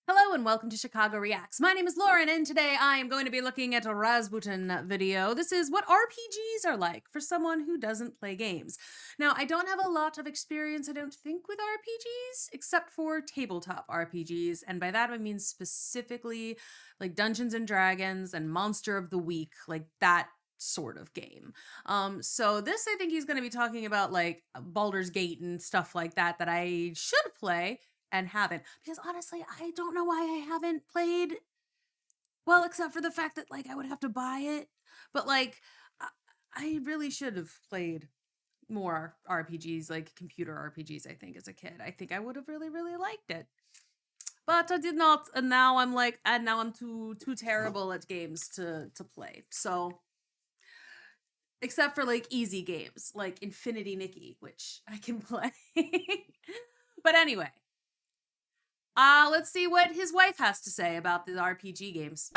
Hello and welcome to Chicago Reacts. My name is Lauren and today I am going to be looking at a Razbuten video. This is what RPGs are like for someone who doesn't play games. Now, I don't have a lot of experience, I don't think, with RPGs, except for tabletop RPGs, and by that I mean specifically like Dungeons and Dragons and Monster of the Week, like that sort of game. So this, I think he's going to be talking about like Baldur's Gate and stuff like that I should play and haven't, because honestly I don't know why I haven't played, well, except for the fact that like I would have to buy it, but like I really should have played more RPGs, like computer RPGs. I think as a kid I think I would have really liked it, but I did not, and now I'm like, and now I'm too terrible at games to play. So except for like easy games like Infinity Nikki, which I can play. But anyway, let's see what his wife has to say about the RPG games.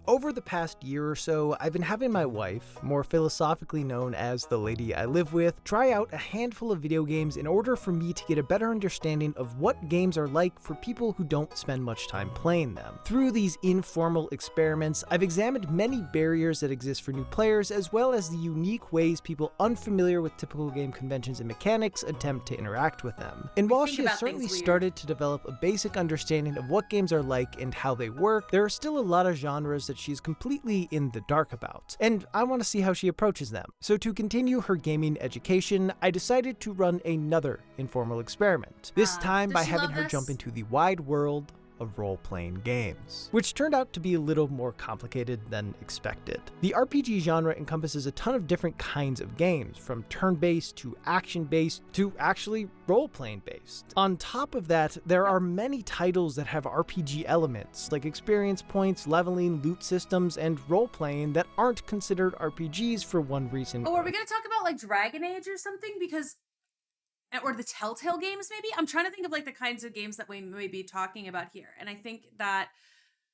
Over the past year or so, I've been having my wife, more philosophically known as the lady I live with, try out a handful of video games in order for me to get a better understanding of what games are like for people who don't spend much time playing them. Through these informal experiments, I've examined many barriers that exist for new players, as well as the unique ways people unfamiliar with typical game conventions and mechanics attempt to interact with them. And while she has certainly started to develop a basic understanding of what games are like and how they work, there are still a lot of genres that she's completely in the dark about, and I want to see how she approaches them. So to continue her gaming education, I decided to run another informal experiment, this time by having her jump into the wide world of role-playing games, which turned out to be a little more complicated than expected. The RPG genre encompasses a ton of different kinds of games, from turn-based to action-based to actually role-playing based. On top of that, there are many titles that have RPG elements, like experience points, leveling, loot systems, and role-playing that aren't considered RPGs for one reason. Oh, are we gonna talk about like Dragon Age or something? Because, or the Telltale games, maybe? I'm trying to think of like the kinds of games that we may be talking about here. And I think that,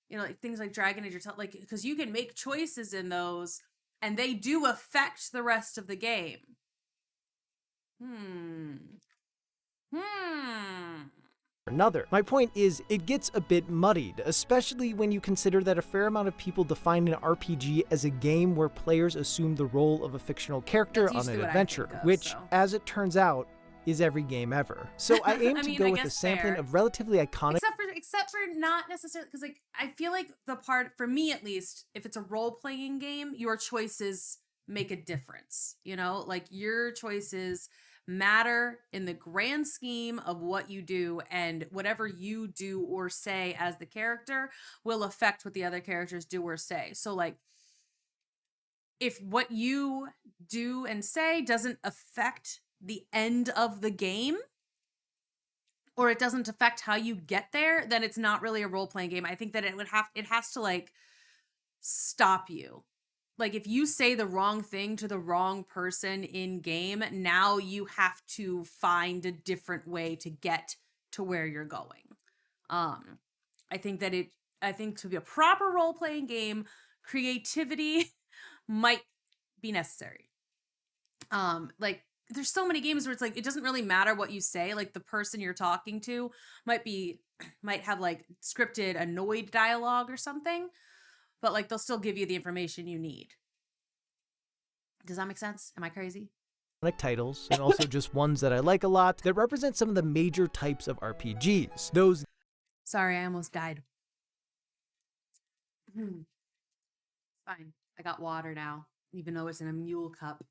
you know, like things like Dragon Age or like, because you can make choices in those and they do affect the rest of the game. Another. My point is, it gets a bit muddied, especially when you consider that a fair amount of people define an RPG as a game where players assume the role of a fictional character on an adventure, which, as it turns out, is every game ever. So I aim to go with a sampling of relatively iconic— Except for not necessarily, because like I feel like the part, for me at least, if it's a role-playing game, your choices make a difference, you know? Like your choices matter in the grand scheme of what you do, and whatever you do or say as the character will affect what the other characters do or say. So like, if what you do and say doesn't affect the end of the game, or it doesn't affect how you get there, then it's not really a role-playing game. I think that it has to like stop you. Like if you say the wrong thing to the wrong person in game, now you have to find a different way to get to where you're going. I think to be a proper role-playing game, creativity might be necessary. Like there's so many games where it's like, it doesn't really matter what you say. Like the person you're talking to might have like scripted annoyed dialogue or something, but like they'll still give you the information you need. Does that make sense? Am I crazy? Titles, and also just ones that I like a lot that represent some of the major types of RPGs. Those— Sorry, I almost died. Fine. I got water now, even though it's in a mule cup.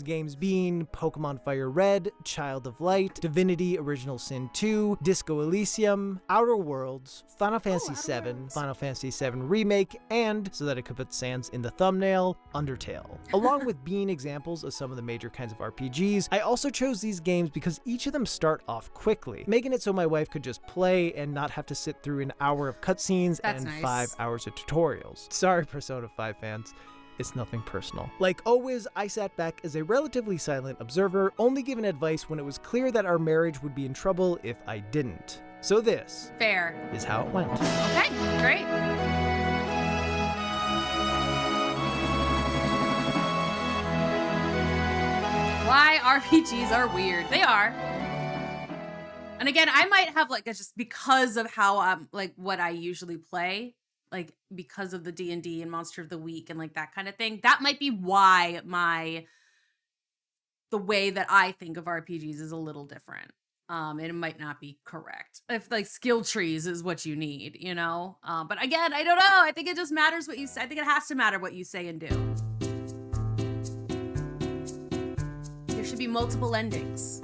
Games being Pokemon Fire Red, Child of Light, Divinity Original Sin 2, Disco Elysium, Outer Worlds, Final Fantasy VII, Final Fantasy VII Remake, and, so that I could put Sans in the thumbnail, Undertale. Along with being examples of some of the major kinds of RPGs, I also chose these games because each of them start off quickly, making it so my wife could just play and not have to sit through an hour of cutscenes and 5 hours of tutorials. Sorry, Persona 5 fans. It's nothing personal. Like always, I sat back as a relatively silent observer, only giving advice when it was clear that our marriage would be in trouble if I didn't. So this— fair— is how it went. Okay, great. why RPGs are weird. They are. And again, I might have like just because of how I'm like what I usually play, like because of the D&D and Monster of the Week and like that kind of thing. That might be why the way that I think of RPGs is a little different. And it might not be correct if like skill trees is what you need, you know? But again, I don't know. I think it just matters what you say. I think it has to matter what you say and do. There should be multiple endings.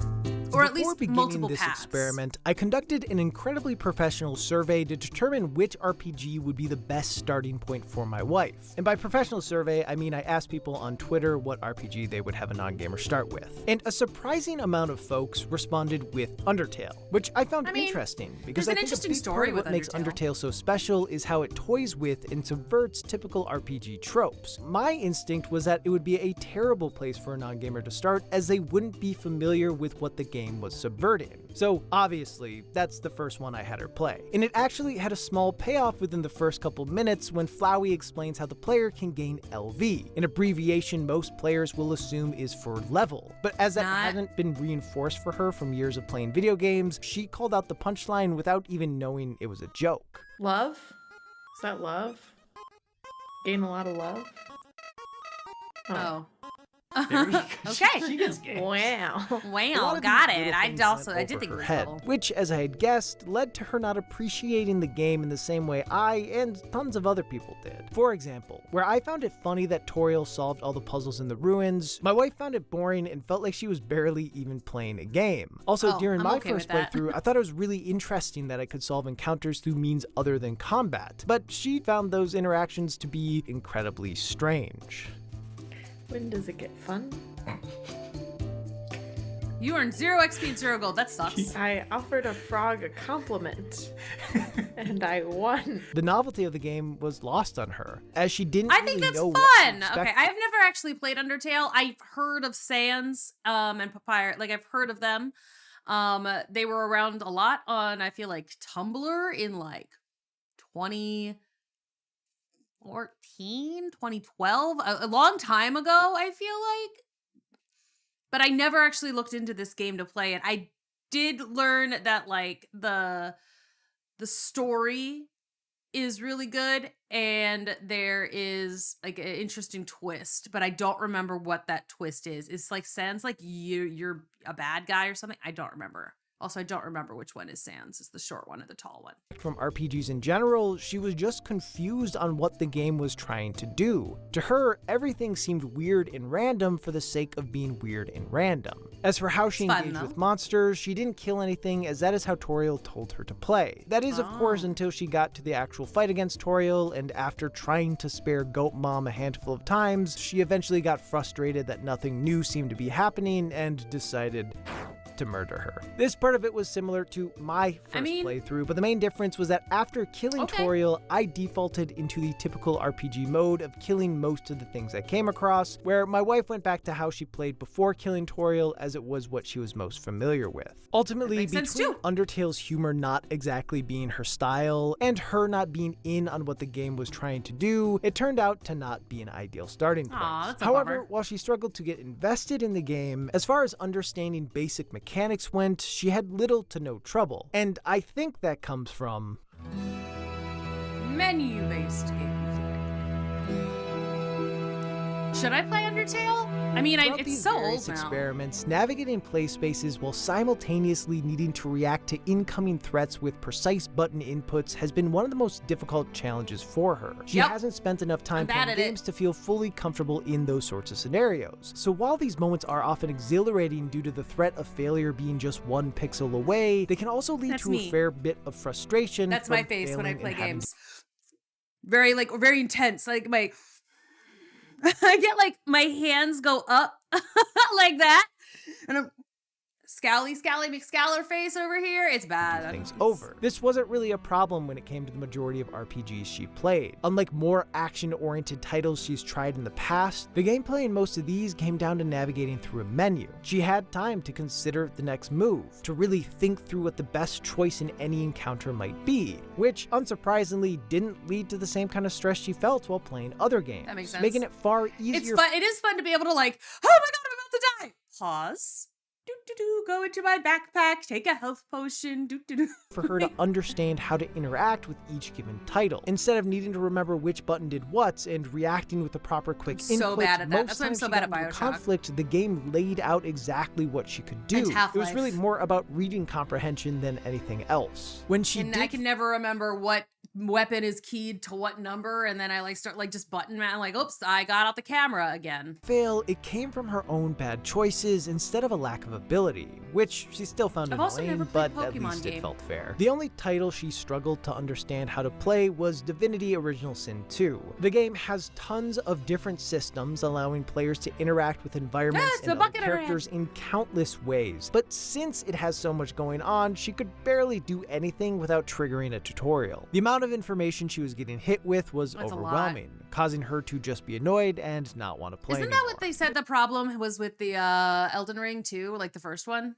Or at least multiple this paths. Experiment, I conducted an incredibly professional survey to determine which RPG would be the best starting point for my wife. And by professional survey, I mean I asked people on Twitter what RPG they would have a non-gamer start with. And a surprising amount of folks responded with Undertale, which I found interesting because I think a big part of what makes Undertale so special is how it toys with and subverts typical RPG tropes. My instinct was that it would be a terrible place for a non-gamer to start as they wouldn't be familiar with what the game was subverting. So obviously, that's the first one I had her play. And it actually had a small payoff within the first couple minutes when Flowey explains how the player can gain LV, an abbreviation most players will assume is for level. But as that hasn't been reinforced for her from years of playing video games, she called out the punchline without even knowing it was a joke. Love? Is that love? Gain a lot of love? Oh. Okay. She gets games. Wow. Wow, got it. I did think it was head, level. which, as I had guessed, led to her not appreciating the game in the same way I and tons of other people did. For example, where I found it funny that Toriel solved all the puzzles in the ruins, my wife found it boring and felt like she was barely even playing a game. Also, during my first playthrough, I thought it was really interesting that I could solve encounters through means other than combat, but she found those interactions to be incredibly strange. When does it get fun? You earned 0 XP and 0 gold. That sucks. I offered a frog a compliment, and I won. The novelty of the game was lost on her, as she didn't I think really that's know fun. what to expect. Okay, I've never actually played Undertale. I've heard of Sans and Papyrus. Like, I've heard of them. They were around a lot on, I feel like, Tumblr in like 2014, 2012, a long time ago, I feel like. But I never actually looked into this game to play it. I did learn that like the story is really good and there is like an interesting twist, but I don't remember what that twist is. It's like Sans like you're a bad guy or something. I don't remember. Also, I don't remember which one is Sans. It's the short one or the tall one. From RPGs in general, she was just confused on what the game was trying to do. To her, everything seemed weird and random for the sake of being weird and random. As for how she engaged with monsters, she didn't kill anything as that is how Toriel told her to play. That is, of course, until she got to the actual fight against Toriel, and after trying to spare Goat Mom a handful of times, she eventually got frustrated that nothing new seemed to be happening and decided to murder her. This part of it was similar to my first playthrough, but the main difference was that after killing Toriel, I defaulted into the typical RPG mode of killing most of the things I came across, where my wife went back to how she played before killing Toriel as it was what she was most familiar with. Ultimately, between Undertale's humor not exactly being her style and her not being in on what the game was trying to do, it turned out to not be an ideal starting point. However, while she struggled to get invested in the game, as far as understanding basic mechanics went, she had little to no trouble. And I think that comes from menu-based gameplay. Should I play Undertale? I mean, it's so old now. Experiments, navigating play spaces while simultaneously needing to react to incoming threats with precise button inputs has been one of the most difficult challenges for her. She hasn't spent enough time playing games to feel fully comfortable in those sorts of scenarios. So while these moments are often exhilarating due to the threat of failure being just one pixel away, they can also lead to a fair bit of frustration. That's my face when I play games. Very intense. Like I get like my hands go up like that, and I'm Scally McScaller face over here. It's bad. Things over. This wasn't really a problem when it came to the majority of RPGs she played. Unlike more action-oriented titles she's tried in the past, the gameplay in most of these came down to navigating through a menu. She had time to consider the next move, to really think through what the best choice in any encounter might be, which, unsurprisingly, didn't lead to the same kind of stress she felt while playing other games. That makes sense. Making it far easier. It is fun to be able to like, oh my god, I'm about to die! pause, go into my backpack, take a health potion, for her to understand how to interact with each given title. Instead of needing to remember which button did what and reacting with the proper quick input, so bad at that. most That's why I'm times so she bad got at into Bioshock. conflict, the game laid out exactly what she could do. And It was Half-Life. really more about reading comprehension than anything else. When she And did I can never remember what weapon is keyed to what number, and then I start just button man, oops, I got out the camera again. fail, it came from her own bad choices instead of a lack of ability, which she still found I've also annoying, never but played at Pokemon least game. it felt fair. The only title she struggled to understand how to play was Divinity Original Sin 2. The game has tons of different systems, allowing players to interact with environments Yes, the and other bucket in her characters in countless ways. But since it has so much going on, she could barely do anything without triggering a tutorial. The amount of information she was getting hit with was That's a lot. overwhelming, causing her to just be annoyed and not want to play Isn't that anymore. what they said the problem was with the Elden Ring too, like the first one?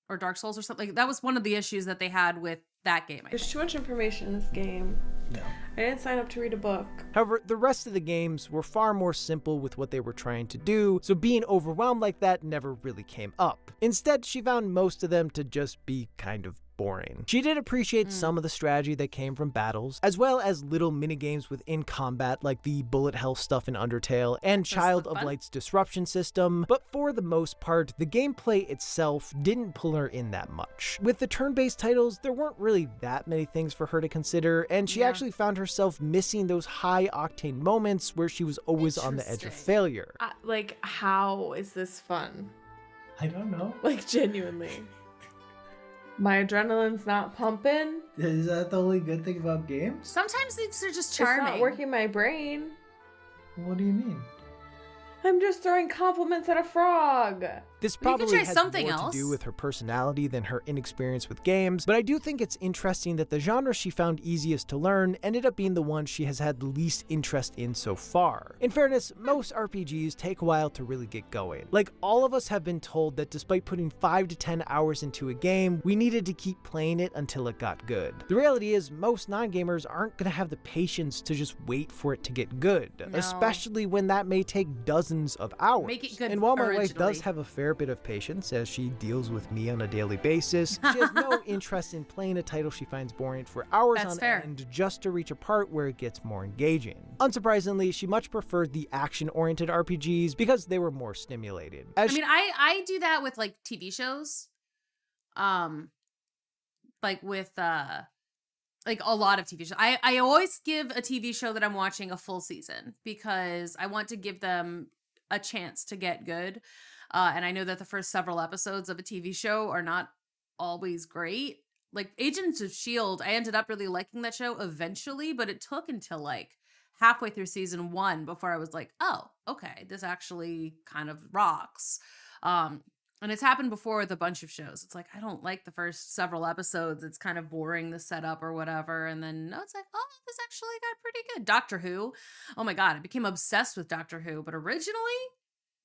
Or Dark Souls or something? That was one of the issues that they had with that game, I There's think. too much information in this game. No. I didn't sign up to read a book. However, the rest of the games were far more simple with what they were trying to do, so being overwhelmed like that never really came up. Instead, she found most of them to just be kind of boring. She did appreciate some of the strategy that came from battles, as well as little minigames within combat like the bullet hell stuff in Undertale and Child look of fun. Light's disruption system, but for the most part, the gameplay itself didn't pull her in that much. With the turn-based titles, there weren't really that many things for her to consider, and she Yeah. actually found herself missing those high-octane moments where she was always on the edge of Interesting. failure. How is this fun? I don't know. Genuinely. My adrenaline's not pumping. Is that the only good thing about games? Sometimes these are just It's charming. not working my brain. What do you mean? I'm just throwing compliments at a frog. This You could probably try has something more else. to do with her personality than her inexperience with games, but I do think it's interesting that the genre she found easiest to learn ended up being the one she has had the least interest in so far. In fairness, most RPGs take a while to really get going. Like, all of us have been told that despite putting 5 to 10 hours into a game, we needed to keep playing it until it got good. The reality is, most non-gamers aren't going to have the patience to just wait for it to get good, No. especially when that may take dozens of hours. Make it good And while my wife originally. does have a fair bit of patience as she deals with me on a daily basis, she has no interest in playing a title she finds boring for hours That's on fair. end just to reach a part where it gets more engaging. Unsurprisingly, she much preferred the action-oriented RPGs because they were more stimulating. I mean, I do that with TV shows. With a lot of TV shows. I always give a TV show that I'm watching a full season because I want to give them a chance to get good. And I know that the first several episodes of a TV show are not always great. Like Agents of S.H.I.E.L.D., I ended up really liking that show eventually, but it took until halfway through season 1 before I was like, oh, okay, this actually kind of rocks. And it's happened before with a bunch of shows. It's I don't like the first several episodes. It's kind of boring, the setup or whatever. And then it's oh, this actually got pretty good. Doctor Who. Oh my God, I became obsessed with Doctor Who. But originally,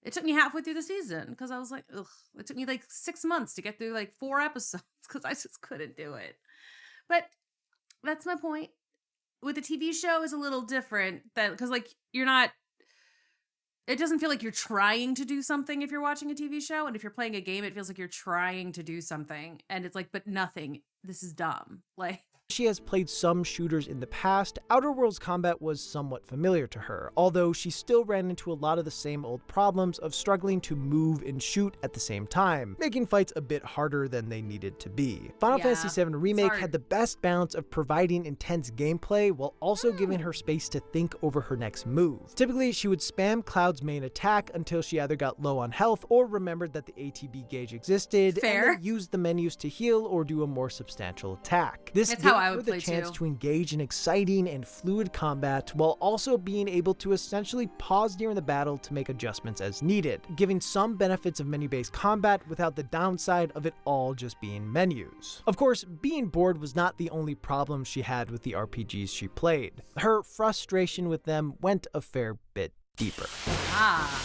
it took me halfway through the season because I was ugh. It took me 6 months to get through 4 episodes because I just couldn't do it. But that's my point. With a TV show is a little different because you're not. It doesn't feel like you're trying to do something if you're watching a TV show, and if you're playing a game, it feels like you're trying to do something, and it's but nothing. This is dumb. She has played some shooters in the past, Outer Worlds combat was somewhat familiar to her, although she still ran into a lot of the same old problems of struggling to move and shoot at the same time, making fights a bit harder than they needed to be. Final Yeah, Fantasy VII Remake hard. had the best balance of providing intense gameplay while also giving her space to think over her next move. Typically, she would spam Cloud's main attack until she either got low on health or remembered that the ATB gauge existed, Fair. and then used the menus to heal or do a more substantial attack. This That's how gave I her would the play chance too. to engage in exciting and fluid combat while also being able to essentially pause during the battle to make adjustments as needed, giving some benefits of menu-based combat without the downside of it all just being menus. Of course, being bored was not the only problem she had with the RPGs she played. Her frustration with them went a fair bit deeper. Ah.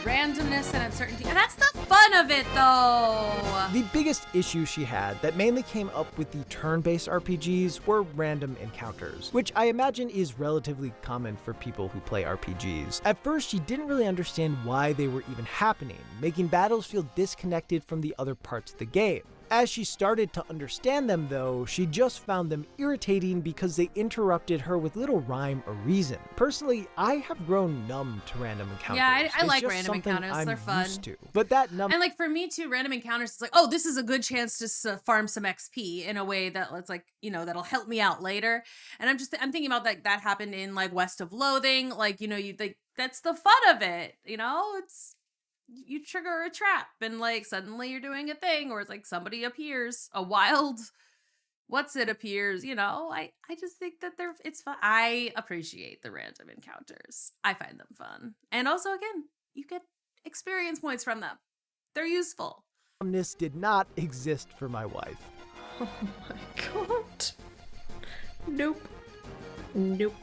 randomness and uncertainty. And that's the fun of it, though. The biggest issue she had that mainly came up with the turn-based RPGs were random encounters, which I imagine is relatively common for people who play RPGs. At first, she didn't really understand why they were even happening, making battles feel disconnected from the other parts of the game. As she started to understand them though, she just found them irritating because they interrupted her with little rhyme or reason. Personally, I have grown numb to random encounters. Yeah, I It's like just random something encounters. I'm They're fun. used to. But that And like for me too, random encounters is like, oh, this is a good chance to farm some XP in a way that it's like, you know, that'll help me out later. And I'm thinking about like that happened in like West of Loathing. Like, you know, you think that's the fun of it, you know? It's you trigger a trap and like suddenly you're doing a thing, or it's like somebody appears, a wild appears, you know. I just think that it's fun. I appreciate the random encounters. I find them fun. And also again, you get experience points from them. They're useful. This did not exist for my wife. Oh my god. Nope. Nope.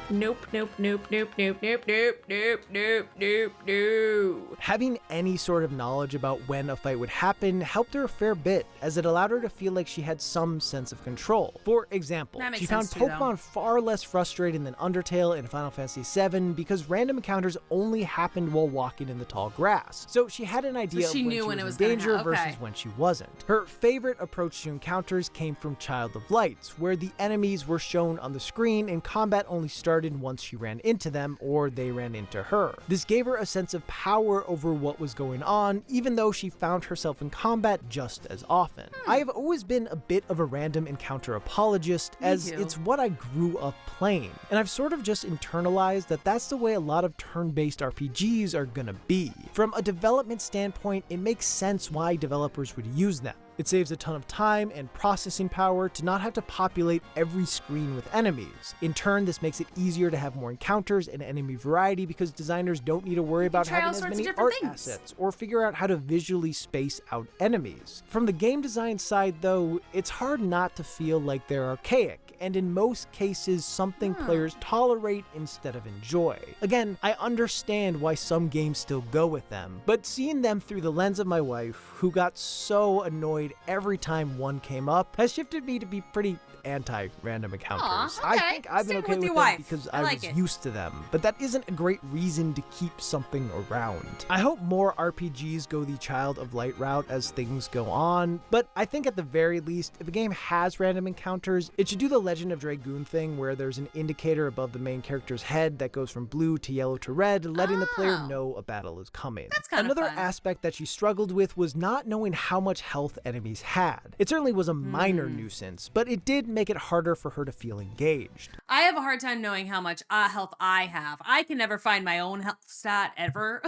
Nope, nope, nope, nope, nope, nope, nope, nope, nope, nope, nope. Having any sort of knowledge about when a fight would happen helped her a fair bit, as it allowed her to feel like she had some sense of control. For example, That makes she found sense too, Pokemon far less frustrating than Undertale and Final Fantasy VII because random encounters only happened while walking in the tall grass. So she had an idea she of knew when when she it was was in gonna danger happen. versus Okay. when she wasn't. Her favorite approach to encounters came from Child of Light, where the enemies were shown on the screen and combat only started once she ran into them or they ran into her. This gave her a sense of power over what was going on, even though she found herself in combat just as often. I have always been a bit of a random encounter apologist, as too. it's what I grew up playing, and I've sort of just internalized that that's the way a lot of turn-based RPGs are gonna be. From a development standpoint, it makes sense why developers would use them. It saves a ton of time and processing power to not have to populate every screen with enemies. In turn, this makes it easier to have more encounters and enemy variety because designers don't need to worry about try all having as sorts of many different art things. assets or figure out how to visually space out enemies. From the game design side though, it's hard not to feel like they're archaic, and in most cases something players tolerate instead of enjoy. Again, I understand why some games still go with them, but seeing them through the lens of my wife, who got so annoyed every time one came up, has shifted me to be pretty anti-random encounters. okay. I think I've been Stick okay with with your them wife. because I I like was it. used to them, but that isn't a great reason to keep something around. I hope more RPGs go the Child of Light route as things go on, but I think at the very least, if a game has random encounters, it should do the Legend of Dragoon thing where there's an indicator above the main character's head that goes from blue to yellow to red, letting the player Oh. know a battle is coming. That's kinda Another fun. aspect that she struggled with was not knowing how much health enemies had. It certainly was a minor nuisance, but it did make it harder for her to feel engaged. I have a hard time knowing how much health I have. I can never find my own health stat ever.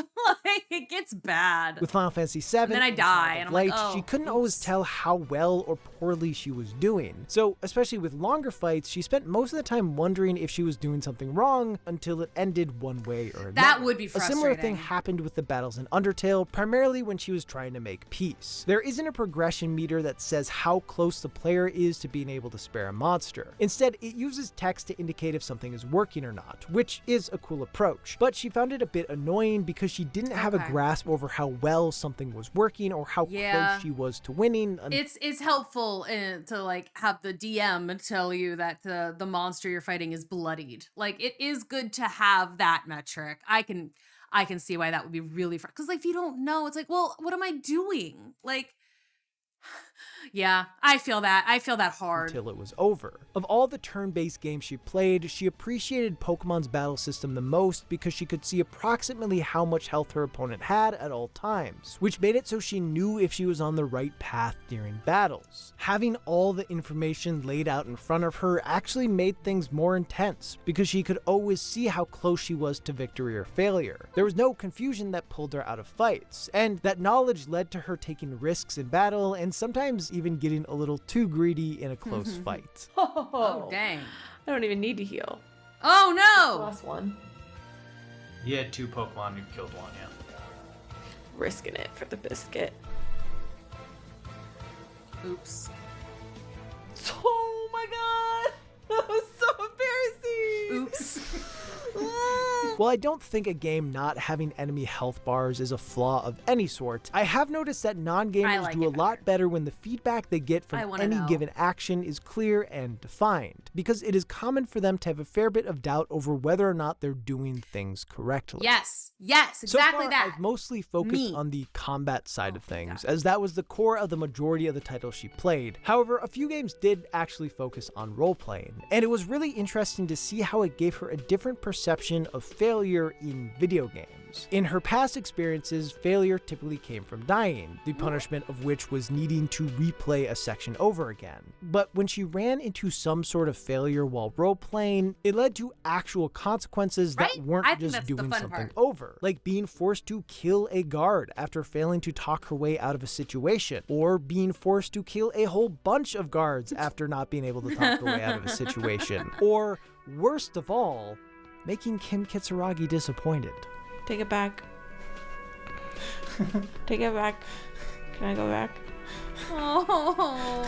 Like, it gets bad. With Final Fantasy VII then I and die, Child and of I'm like, Light, she oh, couldn't always oops. tell how well or poorly she was doing. So, especially with longer fights, she spent most of the time wondering if she was doing something wrong until it ended one way or another. That would be A similar thing frustrating. happened with the battles in Undertale, primarily when she was trying to make peace. There isn't a progression meter that says how close the player is to being able to spare a monster. Instead, it uses text to indicate if something is working or not, which is a cool approach. But she found it a bit annoying because she didn't have a Okay. grasp over how well something was working or how Yeah. close she was to winning. It's helpful to like have the DM tell you that the monster you're fighting is bloodied. Like, it is good to have that metric. I can see why that would be really because like if you don't know, it's like, well, what am I doing? Like, yeah, I feel that hard. Until it was over. Of all the turn-based games she played, she appreciated Pokemon's battle system the most because she could see approximately how much health her opponent had at all times, which made it so she knew if she was on the right path during battles. Having all the information laid out in front of her actually made things more intense because she could always see how close she was to victory or failure. There was no confusion that pulled her out of fights, and that knowledge led to her taking risks in battle and sometimes even getting a little too greedy in a close fight. Oh, dang. I don't even need to heal. Oh no. Last one. He had 2 Pokemon and killed one, yeah. Risking it for the biscuit. Oops. Oh my god! That was so embarrassing! Oops. While I don't think a game not having enemy health bars is a flaw of any sort, I have noticed that non-gamers do a lot better when the feedback they get from any given action is clear and defined, because it is common for them to have a fair bit of doubt over whether or not they're doing things correctly. Yes, exactly so far, that. I've mostly focused on the combat side of things, as that was the core of the majority of the titles she played. However, a few games did actually focus on role-playing, and it was really interesting to see how it gave her a different perception of failure in video games. In her past experiences, failure typically came from dying, the punishment of which was needing to replay a section over again. But when she ran into some sort of failure while role-playing, it led to actual consequences that weren't just doing something over, like being forced to kill a guard after failing to talk her way out of a situation, or being forced to kill a whole bunch of guards after not being able to talk her way out of a situation, or worst of all, making Kim Kitsuragi disappointed. Take it back. Take it back. Can I go back? Oh.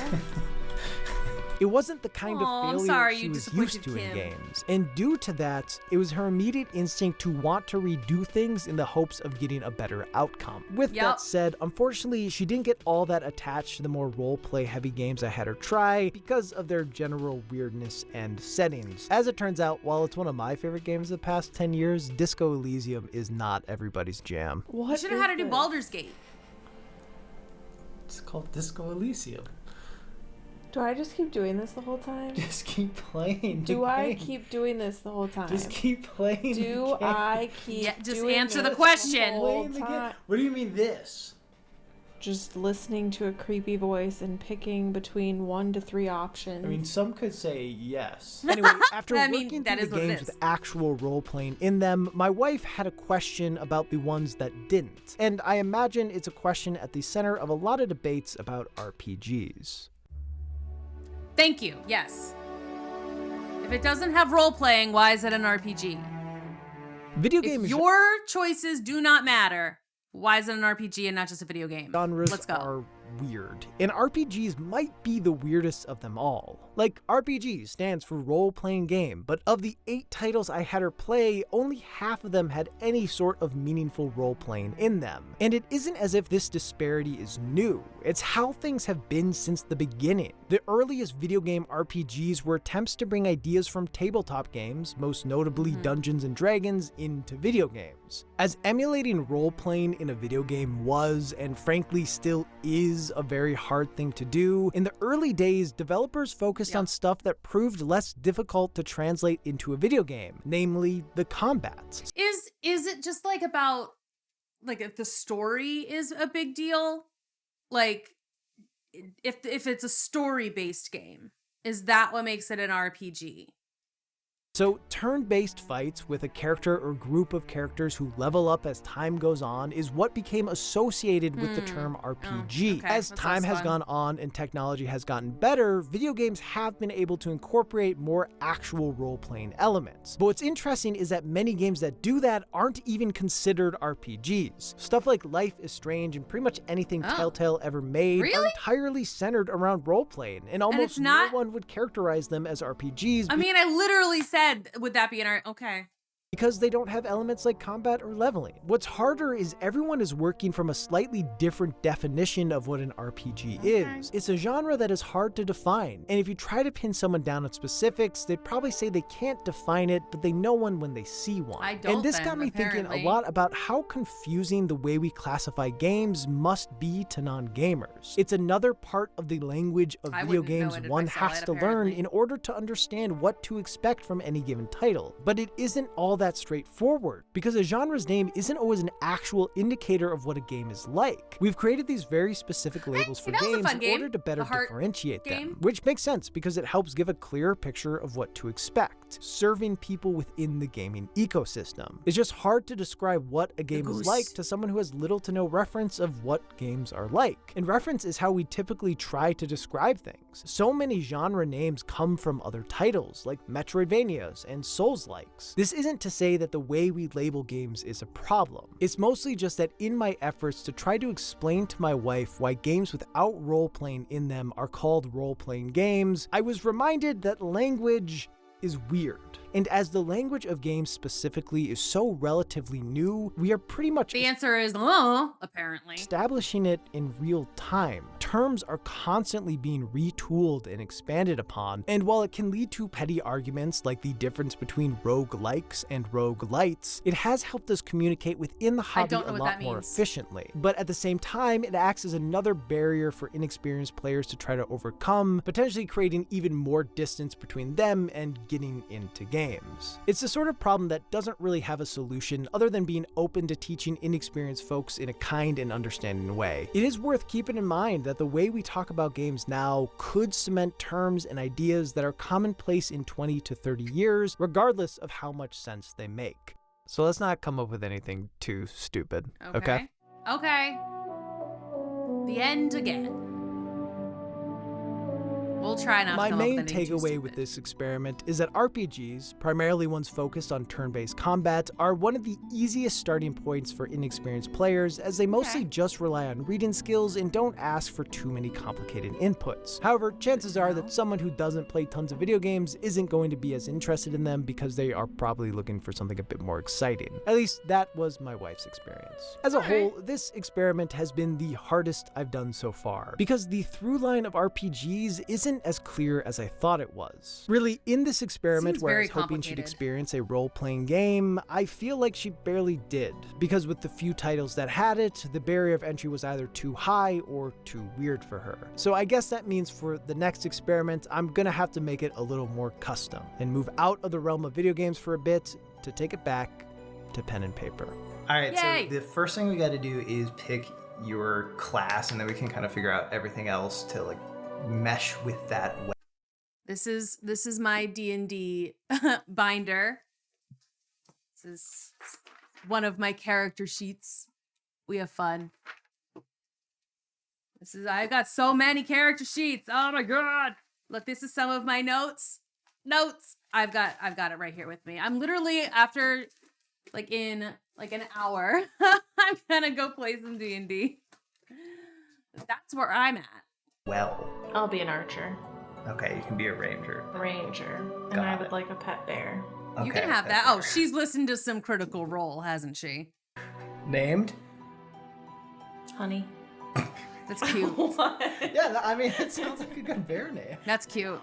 It wasn't the kind of failure she was used to Kim. in games, and due to that, it was her immediate instinct to want to redo things in the hopes of getting a better outcome. With that said, unfortunately, she didn't get all that attached to the more role-play heavy games I had her try because of their general weirdness and settings. As it turns out, while it's one of my favorite games of the past 10 years, Disco Elysium is not everybody's jam. You should have had her do Baldur's Gate. It's called Disco Elysium. Do I just keep doing this the whole time? Just keep playing. Do I keep doing this the whole time? Just keep playing. Do I keep just doing answer this the question. The whole time? What do you mean this? Just listening to a creepy voice and picking between 1 to 3 options. I mean, some could say yes. Anyway, after working through the games with actual role-playing in them, my wife had a question about the ones that didn't. And I imagine it's a question at the center of a lot of debates about RPGs. Thank you. Yes. If it doesn't have role-playing, why is it an RPG? Video games. If your choices do not matter, why is it an RPG and not just a video game? Genres Let's go. Are weird, and RPGs might be the weirdest of them all. Like, RPG stands for role-playing game, but of the 8 titles I had her play, only half of them had any sort of meaningful role-playing in them. And it isn't as if this disparity is new, it's how things have been since the beginning. The earliest video game RPGs were attempts to bring ideas from tabletop games, most notably Dungeons & Dragons, into video games. As emulating role-playing in a video game was, and frankly still is, a very hard thing to do, in the early days, developers focused on stuff that proved less difficult to translate into a video game, namely the combat. Is it just like about, like, if the story is a big deal? Like, if it's a story-based game, is that what makes it an RPG? So, turn-based fights with a character or group of characters who level up as time goes on is what became associated with the term RPG. As time has gone on and technology has gotten better, video games have been able to incorporate more actual role-playing elements. But what's interesting is that many games that do that aren't even considered RPGs. Stuff like Life is Strange and pretty much anything Telltale ever made are entirely centered around role-playing, and almost no one would characterize them as RPGs. I mean, I literally said, would that be an art? Okay. Because they don't have elements like combat or leveling. What's harder is everyone is working from a slightly different definition of what an RPG is. It's a genre that is hard to define, and if you try to pin someone down on specifics, they'd probably say they can't define it, but they know one when they see one. And this got me thinking a lot about how confusing the way we classify games must be to non-gamers. It's another part of the language of video games one has to learn in order to understand what to expect from any given title. But it isn't all that straightforward, because a genre's name isn't always an actual indicator of what a game is like. We've created these very specific labels for games in order to better differentiate them, which makes sense because it helps give a clearer picture of what to expect, serving people within the gaming ecosystem. It's just hard to describe what a game is like to someone who has little to no reference of what games are like. And reference is how we typically try to describe things. So many genre names come from other titles, like Metroidvanias and Souls-likes. This isn't to say that the way we label games is a problem. It's mostly just that in my efforts to try to explain to my wife why games without role-playing in them are called role-playing games, I was reminded that language is weird. And as the language of games specifically is so relatively new, we are pretty much The answer is, apparently. establishing it in real time. Terms are constantly being retooled and expanded upon, and while it can lead to petty arguments like the difference between roguelikes and roguelites, it has helped us communicate within the hobby a lot more efficiently. But at the same time, it acts as another barrier for inexperienced players to try to overcome, potentially creating even more distance between them and getting into games. It's the sort of problem that doesn't really have a solution other than being open to teaching inexperienced folks in a kind and understanding way. It is worth keeping in mind that the way we talk about games now could cement terms and ideas that are commonplace in 20 to 30 years, regardless of how much sense they make. So let's not come up with anything too stupid, okay? Okay. The end again. We'll try not to My come up with main anything too takeaway stupid. with this experiment is that RPGs, primarily ones focused on turn-based combat, are one of the easiest starting points for inexperienced players, as they mostly just rely on reading skills and don't ask for too many complicated inputs. However, chances are that someone who doesn't play tons of video games isn't going to be as interested in them because they are probably looking for something a bit more exciting. At least that was my wife's experience. As a whole, this experiment has been the hardest I've done so far, because the through line of RPGs isn't as clear as I thought it was. Really, in this experiment where I was hoping she'd experience a role-playing game, I feel like she barely did, because with the few titles that had it, the barrier of entry was either too high or too weird for her. So I guess that means for the next experiment, I'm gonna have to make it a little more custom, and move out of the realm of video games for a bit to take it back to pen and paper. All right, so the first thing we got to do is pick your class, and then we can kind of figure out everything else to like mesh with that. This is my D&D binder. This is one of my character sheets. We have fun. I've got so many character sheets. Oh my god. Look, this is some of my notes. I've got it right here with me. I'm literally, after in an hour, I'm gonna go play some D&D. That's where I'm at. Well, I'll be an archer. Okay, you can be a ranger. And I would like a pet bear. Okay, you can have that. Oh, she's listened to some Critical Role, hasn't she? Named? Honey. That's cute. What? Yeah, I mean, it sounds like a good bear name. That's cute.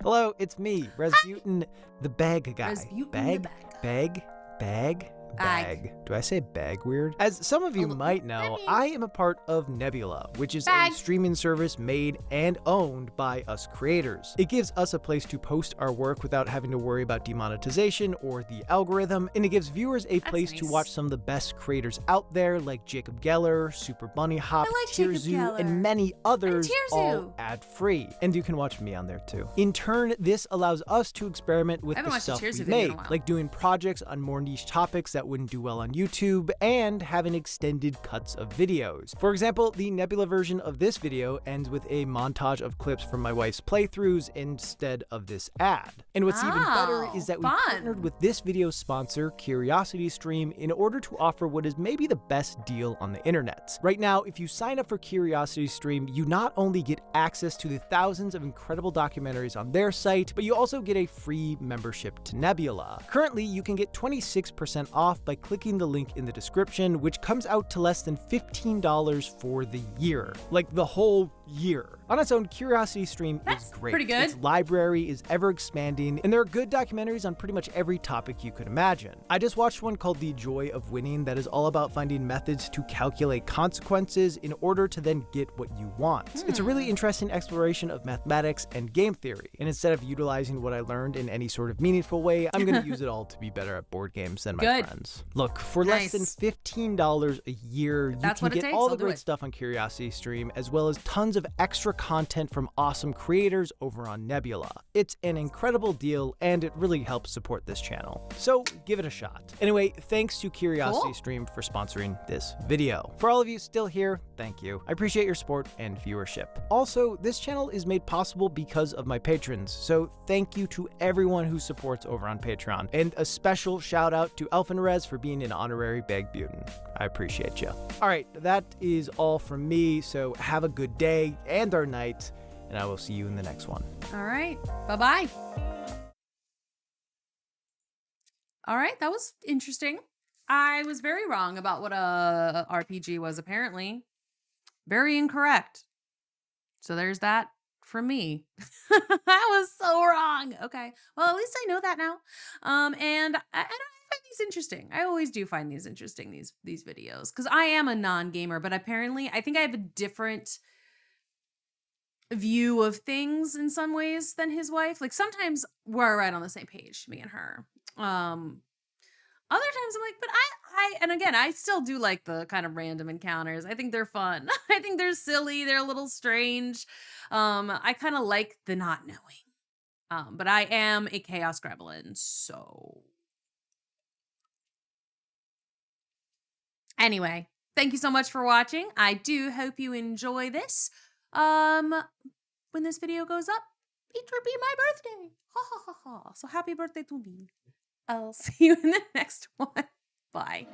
Hello, it's me, Razbuten, the bag guy. Razbuten bag, the bag guy. bag. Do I say bag weird? As some of you might know, I am a part of Nebula, which is a streaming service made and owned by us creators. It gives us a place to post our work without having to worry about demonetization or the algorithm, and it gives viewers a place to watch some of the best creators out there, like Jacob Geller, Super Bunny Hop, Tearzu, and many others, all ad-free. And you can watch me on there too. In turn, this allows us to experiment with the stuff we make, like doing projects on more niche topics that wouldn't do well on YouTube, and having extended cuts of videos. For example, the Nebula version of this video ends with a montage of clips from my wife's playthroughs instead of this ad. And what's even better is that we partnered with this video's sponsor, CuriosityStream, in order to offer what is maybe the best deal on the internet. Right now, if you sign up for CuriosityStream, you not only get access to the thousands of incredible documentaries on their site, but you also get a free membership to Nebula. Currently, you can get 26% off by clicking the link in the description, which comes out to less than $15 for the year. Like the whole year. On its own, CuriosityStream is great. Pretty good. Its library is ever expanding, and there are good documentaries on pretty much every topic you could imagine. I just watched one called The Joy of Winning that is all about finding methods to calculate consequences in order to then get what you want. It's a really interesting exploration of mathematics and game theory, and instead of utilizing what I learned in any sort of meaningful way, I'm going to use it all to be better at board games than my friends. Look, for less than $15 a year, you can get all the great stuff on CuriosityStream, as well as tons of extra content from awesome creators over on Nebula. It's an incredible deal, and it really helps support this channel. So give it a shot. Anyway, thanks to CuriosityStream for sponsoring this video. For all of you still here, thank you. I appreciate your support and viewership. Also, this channel is made possible because of my patrons, so thank you to everyone who supports over on Patreon, and a special shout out to Elfinrez for being an honorary Games-Razbuten. I appreciate you. All right, that is all from me, so have a good day and or night, and I will see you in the next one. All right. Bye-bye. All right. That was interesting. I was very wrong about what a RPG was, apparently. Very incorrect. So there's that from me. I was so wrong. Okay. Well, at least I know that now. And I find these interesting. I always do find these interesting, these videos. Because I am a non-gamer, but apparently I think I have a different view of things in some ways than his wife. Like sometimes we're right on the same page, me and her. Other times I'm like, but and again, I still do like the kind of random encounters. I think they're fun. I think they're silly. They're a little strange. I kind of like the not knowing. But I am a chaos gremlin, so. Anyway, thank you so much for watching. I do hope you enjoy this. When this video goes up, it will be my birthday. Ha ha ha ha. So happy birthday to me. I'll see you in the next one. Bye.